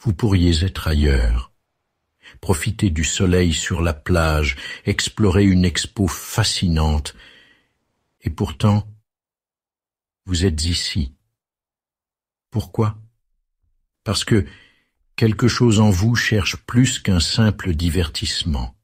Vous pourriez être ailleurs, profiter du soleil sur la plage, explorer une expo fascinante, et pourtant, vous êtes ici. Pourquoi? Parce que quelque chose en vous cherche plus qu'un simple divertissement.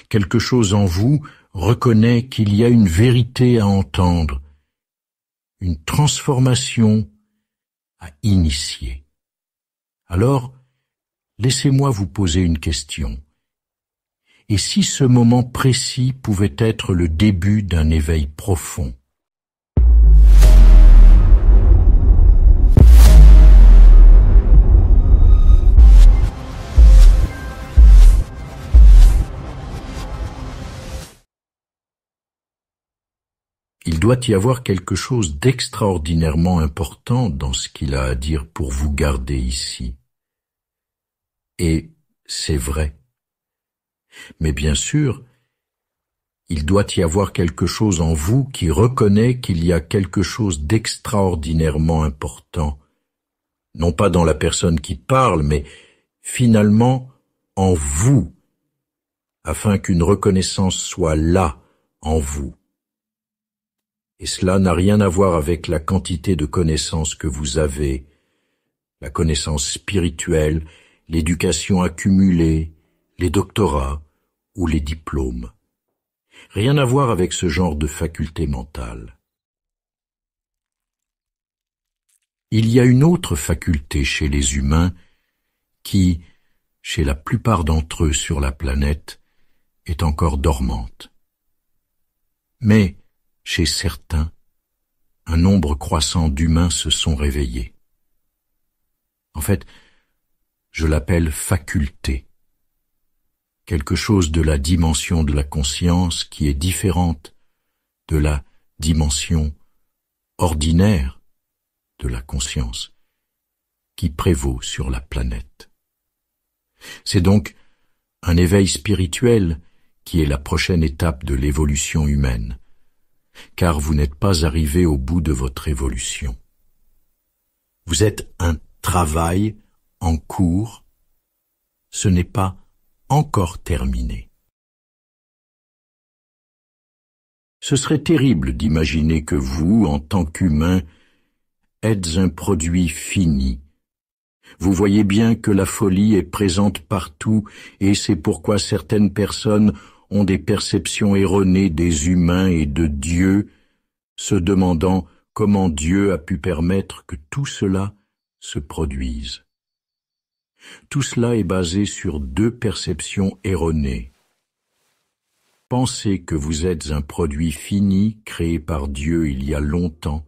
Quelque chose en vous reconnaît qu'il y a une vérité à entendre, une transformation à initier. Alors, laissez-moi vous poser une question. Et si ce moment précis pouvait être le début d'un éveil profond? Il doit y avoir quelque chose d'extraordinairement important dans ce qu'il a à dire pour vous garder ici. Et c'est vrai. Mais bien sûr, il doit y avoir quelque chose en vous qui reconnaît qu'il y a quelque chose d'extraordinairement important, non pas dans la personne qui parle, mais finalement en vous, afin qu'une reconnaissance soit là, en vous. Et cela n'a rien à voir avec la quantité de connaissances que vous avez, la connaissance spirituelle, l'éducation accumulée, les doctorats ou les diplômes. Rien à voir avec ce genre de faculté mentale. Il y a une autre faculté chez les humains qui, chez la plupart d'entre eux sur la planète, est encore dormante. Mais, chez certains, un nombre croissant d'humains se sont réveillés. En fait, je l'appelle faculté, quelque chose de la dimension de la conscience qui est différente de la dimension ordinaire de la conscience qui prévaut sur la planète. C'est donc un éveil spirituel qui est la prochaine étape de l'évolution humaine, car vous n'êtes pas arrivé au bout de votre évolution. Vous êtes un travail en cours, ce n'est pas encore terminé. Ce serait terrible d'imaginer que vous, en tant qu'humain, êtes un produit fini. Vous voyez bien que la folie est présente partout et c'est pourquoi certaines personnes ont des perceptions erronées des humains et de Dieu, se demandant comment Dieu a pu permettre que tout cela se produise. Tout cela est basé sur deux perceptions erronées. Pensez que vous êtes un produit fini créé par Dieu il y a longtemps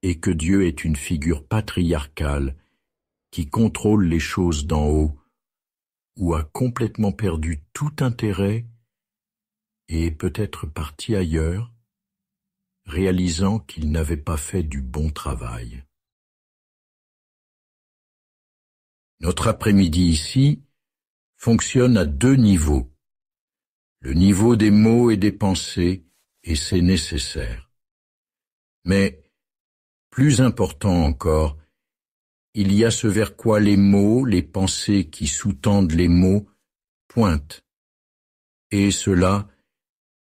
et que Dieu est une figure patriarcale qui contrôle les choses d'en haut ou a complètement perdu tout intérêt et est peut-être parti ailleurs, réalisant qu'il n'avait pas fait du bon travail. Notre après-midi ici fonctionne à deux niveaux. Le niveau des mots et des pensées, et c'est nécessaire. Mais, plus important encore, il y a ce vers quoi les mots, les pensées qui sous-tendent les mots, pointent. Et cela,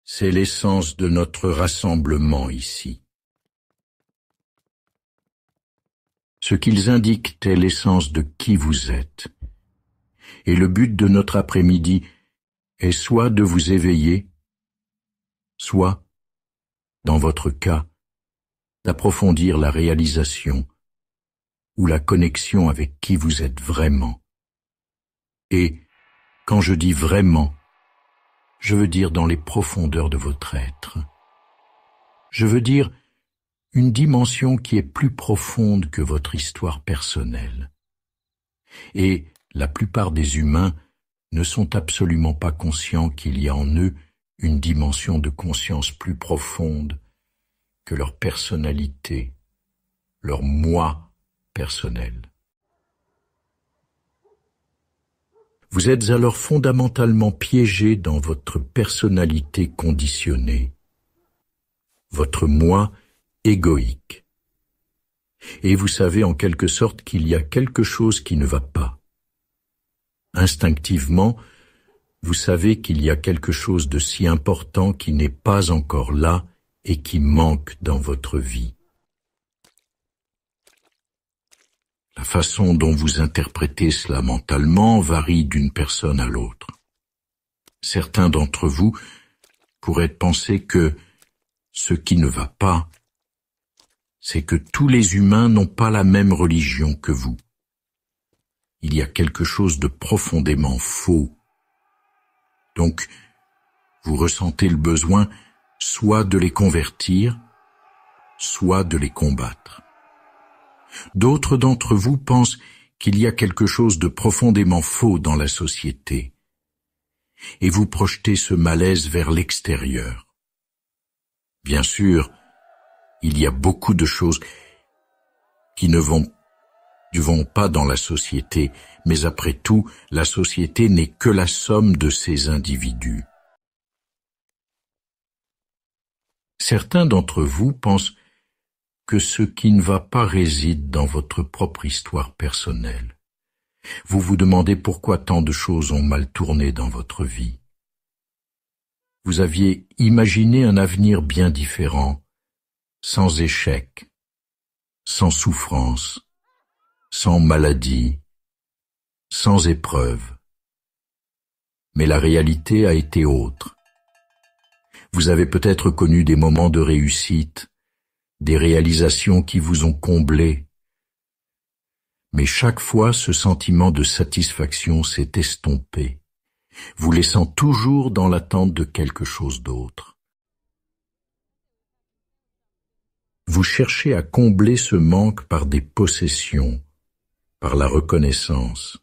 c'est l'essence de notre rassemblement ici. Ce qu'ils indiquent est l'essence de qui vous êtes. Et le but de notre après-midi est soit de vous éveiller, soit, dans votre cas, d'approfondir la réalisation ou la connexion avec qui vous êtes vraiment. Et, quand je dis vraiment, je veux dire dans les profondeurs de votre être. Je veux dire une dimension qui est plus profonde que votre histoire personnelle. Et la plupart des humains ne sont absolument pas conscients qu'il y a en eux une dimension de conscience plus profonde que leur personnalité, leur moi personnel. Vous êtes alors fondamentalement piégé dans votre personnalité conditionnée, votre moi égoïque. et vous savez en quelque sorte qu'il y a quelque chose qui ne va pas. Instinctivement, vous savez qu'il y a quelque chose de si important qui n'est pas encore là et qui manque dans votre vie. La façon dont vous interprétez cela mentalement varie d'une personne à l'autre. Certains d'entre vous pourraient penser que ce qui ne va pas, c'est que tous les humains n'ont pas la même religion que vous. Il y a quelque chose de profondément faux. Donc, vous ressentez le besoin soit de les convertir, soit de les combattre. D'autres d'entre vous pensent qu'il y a quelque chose de profondément faux dans la société, et vous projetez ce malaise vers l'extérieur. Bien sûr, il y a beaucoup de choses qui ne vont pas dans la société, mais après tout, la société n'est que la somme de ces individus. Certains d'entre vous pensent que ce qui ne va pas réside dans votre propre histoire personnelle. Vous vous demandez pourquoi tant de choses ont mal tourné dans votre vie. Vous aviez imaginé un avenir bien différent, sans échec, sans souffrance, sans maladie, sans épreuve. Mais la réalité a été autre. Vous avez peut-être connu des moments de réussite, des réalisations qui vous ont comblé. Mais chaque fois, ce sentiment de satisfaction s'est estompé, vous laissant toujours dans l'attente de quelque chose d'autre. Vous cherchez à combler ce manque par des possessions, par la reconnaissance,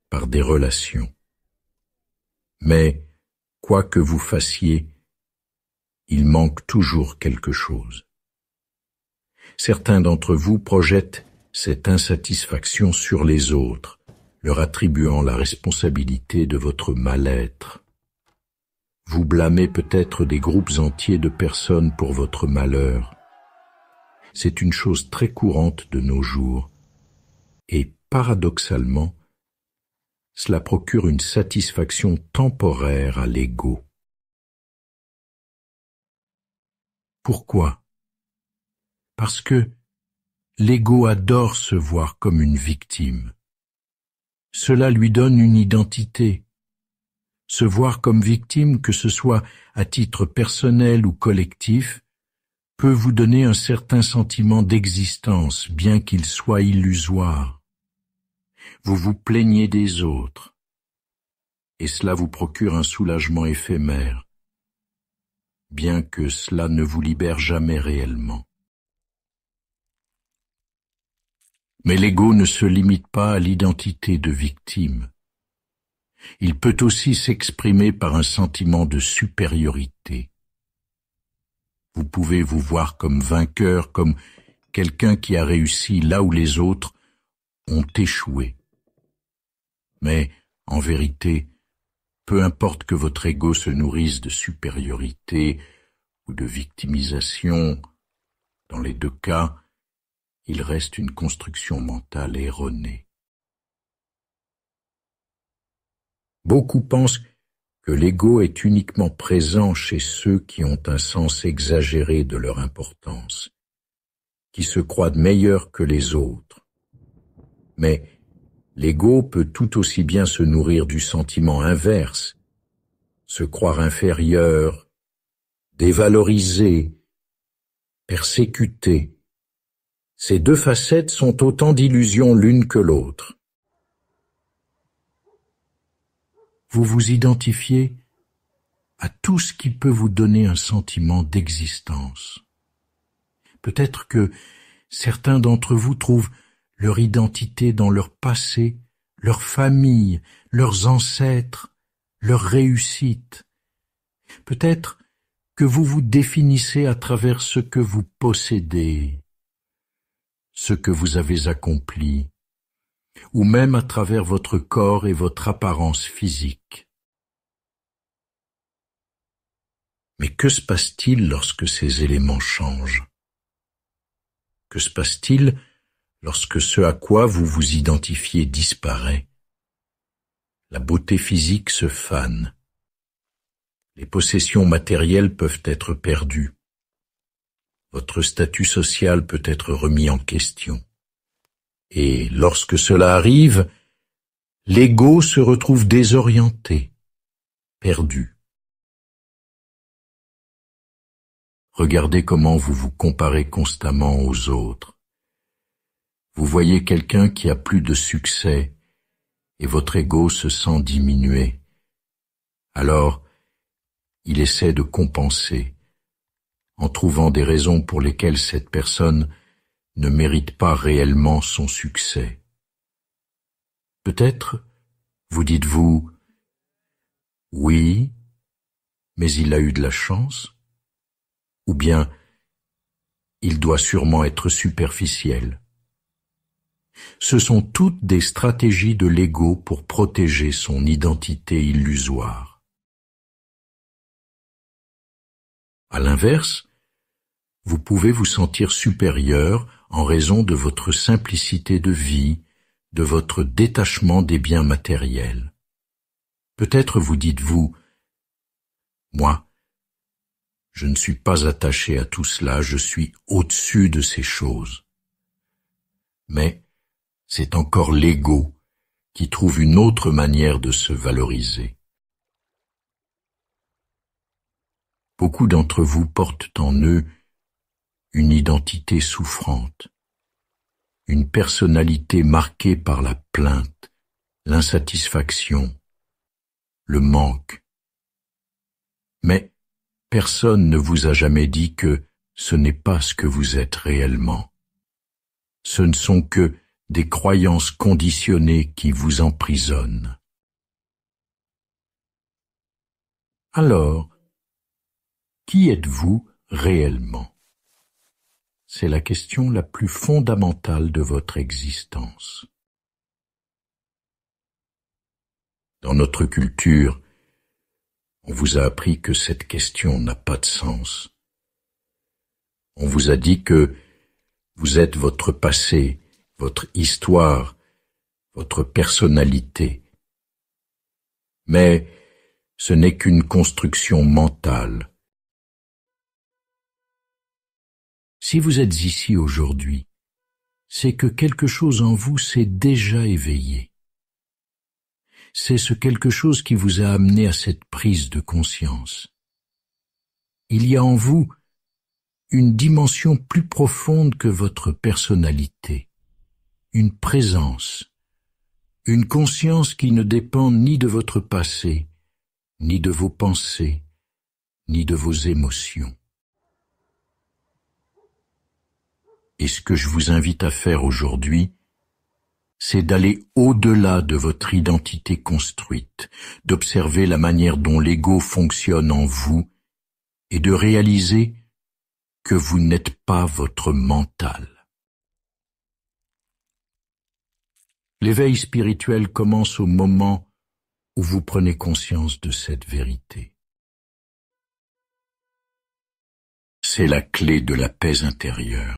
par des relations. Mais, quoi que vous fassiez, il manque toujours quelque chose. Certains d'entre vous projettent cette insatisfaction sur les autres, leur attribuant la responsabilité de votre mal-être. Vous blâmez peut-être des groupes entiers de personnes pour votre malheur. C'est une chose très courante de nos jours, et paradoxalement, cela procure une satisfaction temporaire à l'ego. Pourquoi? Parce que l'ego adore se voir comme une victime. Cela lui donne une identité. Se voir comme victime, que ce soit à titre personnel ou collectif, peut vous donner un certain sentiment d'existence, bien qu'il soit illusoire. Vous vous plaignez des autres, et cela vous procure un soulagement éphémère, bien que cela ne vous libère jamais réellement. Mais l'ego ne se limite pas à l'identité de victime. Il peut aussi s'exprimer par un sentiment de supériorité. Vous pouvez vous voir comme vainqueur, comme quelqu'un qui a réussi là où les autres ont échoué. Mais, en vérité, peu importe que votre ego se nourrisse de supériorité ou de victimisation, dans les deux cas, il reste une construction mentale erronée. Beaucoup pensent que l'ego est uniquement présent chez ceux qui ont un sens exagéré de leur importance, qui se croient meilleurs que les autres. Mais l'ego peut tout aussi bien se nourrir du sentiment inverse, se croire inférieur, dévalorisé, persécuté. Ces deux facettes sont autant d'illusions l'une que l'autre. Vous vous identifiez à tout ce qui peut vous donner un sentiment d'existence. Peut-être que certains d'entre vous trouvent leur identité dans leur passé, leur famille, leurs ancêtres, leur réussite. Peut-être que vous vous définissez à travers ce que vous possédez, ce que vous avez accompli, ou même à travers votre corps et votre apparence physique. Mais que se passe-t-il lorsque ces éléments changent? Que se passe-t-il lorsque ce à quoi vous vous identifiez disparaît, la beauté physique se fane, les possessions matérielles peuvent être perdues, votre statut social peut être remis en question. Et lorsque cela arrive, l'ego se retrouve désorienté, perdu. Regardez comment vous vous comparez constamment aux autres. Vous voyez quelqu'un qui a plus de succès et votre ego se sent diminué. Alors, il essaie de compenser en trouvant des raisons pour lesquelles cette personne ne mérite pas réellement son succès. Peut-être, vous dites-vous, oui, mais il a eu de la chance, ou bien, il doit sûrement être superficiel. Ce sont toutes des stratégies de l'ego pour protéger son identité illusoire. À l'inverse, vous pouvez vous sentir supérieur en raison de votre simplicité de vie, de votre détachement des biens matériels. Peut-être vous dites-vous, moi, je ne suis pas attaché à tout cela, je suis au-dessus de ces choses. Mais c'est encore l'ego qui trouve une autre manière de se valoriser. Beaucoup d'entre vous portent en eux une identité souffrante, une personnalité marquée par la plainte, l'insatisfaction, le manque. Mais personne ne vous a jamais dit que ce n'est pas ce que vous êtes réellement. Ce ne sont que des croyances conditionnées qui vous emprisonnent. Alors, qui êtes-vous réellement? C'est la question la plus fondamentale de votre existence. Dans notre culture, on vous a appris que cette question n'a pas de sens. On vous a dit que vous êtes votre passé, votre histoire, votre personnalité. Mais ce n'est qu'une construction mentale. Si vous êtes ici aujourd'hui, c'est que quelque chose en vous s'est déjà éveillé. C'est ce quelque chose qui vous a amené à cette prise de conscience. Il y a en vous une dimension plus profonde que votre personnalité, une présence, une conscience qui ne dépend ni de votre passé, ni de vos pensées, ni de vos émotions. Et ce que je vous invite à faire aujourd'hui, c'est d'aller au-delà de votre identité construite, d'observer la manière dont l'ego fonctionne en vous et de réaliser que vous n'êtes pas votre mental. L'éveil spirituel commence au moment où vous prenez conscience de cette vérité. C'est la clé de la paix intérieure.